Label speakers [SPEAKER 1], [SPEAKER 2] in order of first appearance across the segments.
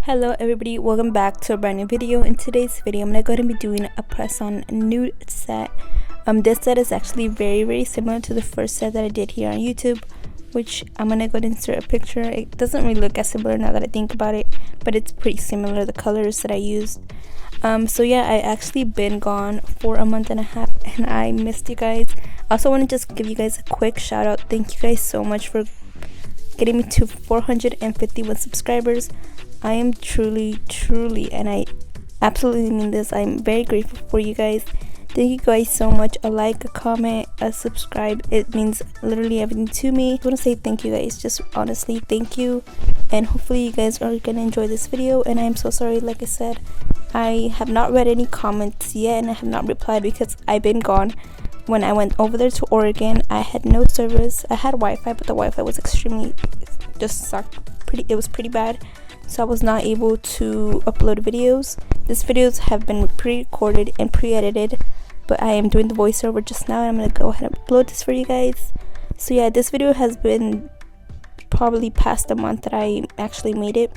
[SPEAKER 1] Hello everybody, welcome back to a brand new video. In today's video, I'm going to be doing a press on nude set. This set is actually very similar to the first set that I did here on YouTube, which I'm going to go and insert a picture. It doesn't really look as similar now that I think about it, but it's pretty similar, the colors that I used. So yeah, I actually been gone for a month and a half and I missed you guys. I also want to just give you guys a quick shout out. Thank you guys so much for getting me to 451 subscribers. I am truly, and I absolutely mean this, I'm very grateful for you guys. Thank you guys so much. A like, a comment, a subscribe, it means literally everything to me. I want to say thank you guys, just honestly thank you, and hopefully you guys are gonna enjoy this video. And I'm so sorry, like I said, I have not read any comments yet and I have not replied because I've been gone. When I went over there to Oregon, I had no service. I had Wi-Fi, but the Wi-Fi was extremely, just sucked. It was pretty bad, so I was not able to upload videos. These videos have been pre-recorded and pre-edited, but I am doing the voiceover just now and I'm gonna go ahead and upload this for you guys. So yeah, this video has been probably past a month that I actually made it.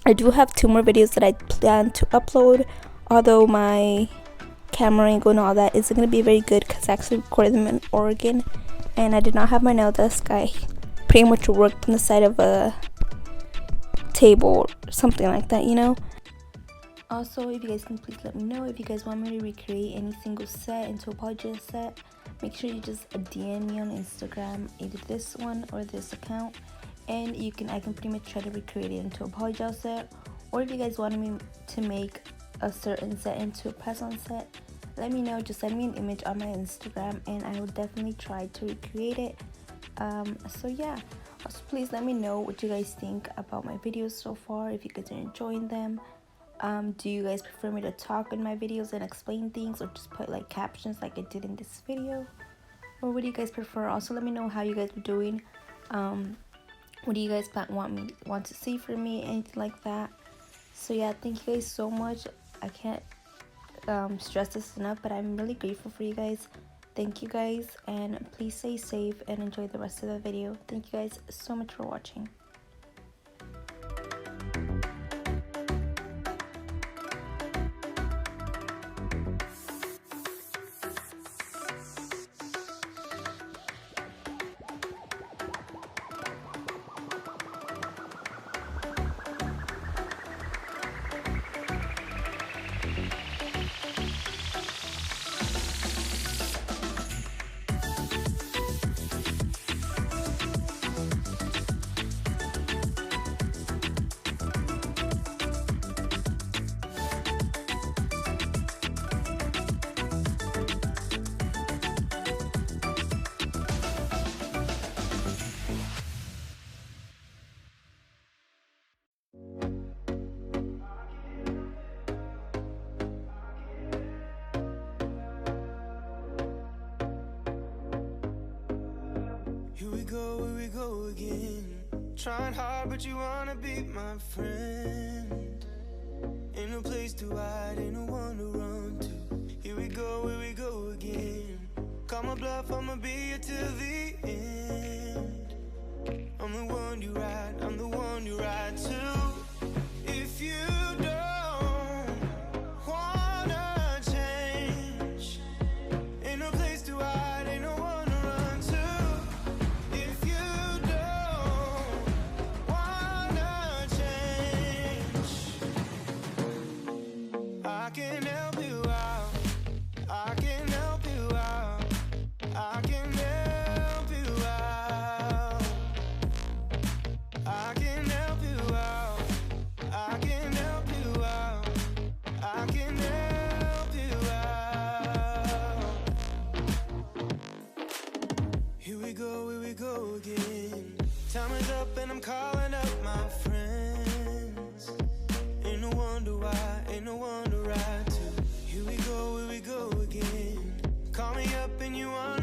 [SPEAKER 1] I do have 2 more videos that I plan to upload, although my camera angle and all that isn't going to be very good because I actually recorded them in Oregon and I did not have my nail desk. I pretty much worked on the side of a table or something like that, you know. Also, if you guys can please let me know if you guys want me to recreate any single set into a 𝚬𝚎 gel set. Make sure you just DM me on Instagram, either this one or this account, and I can pretty much try to recreate it into a 𝚬𝚎 gel set. Or if you guys wanted me to make a certain set into a press on set, let me know. Just send me an image on my Instagram and I will definitely try to recreate it. So yeah, also please let me know what you guys think about my videos so far, if you guys are enjoying them. Do you guys prefer me to talk in my videos and explain things, or just put like captions like I did in this video, or what do you guys prefer? Also let me know how you guys are doing. What do you guys want to see from me, anything like that. So yeah, thank you guys so much. I can't stress this enough, but I'm really grateful for you guys. Thank you guys, and please stay safe and enjoy the rest of the video. Thank you guys so much for watching.
[SPEAKER 2] Here we go again. Trying hard, but you wanna be my friend. Ain't no place to hide, ain't no one to run to. Here we go again. Call my bluff, I'ma be here till the end. I'm the one you ride, I'm the one you ride to. If you don't wanna change, ain't no place to hide, ain't no one to run to. If you don't wanna change, I can help you out, I can help you out, I can help you out, I can help you out, I can help you out, I can help you out. Here we go again. Time is up and I'm calling up my friends. Ain't no wonder why, ain't no one to ride to. Here we go again. Call me up and you want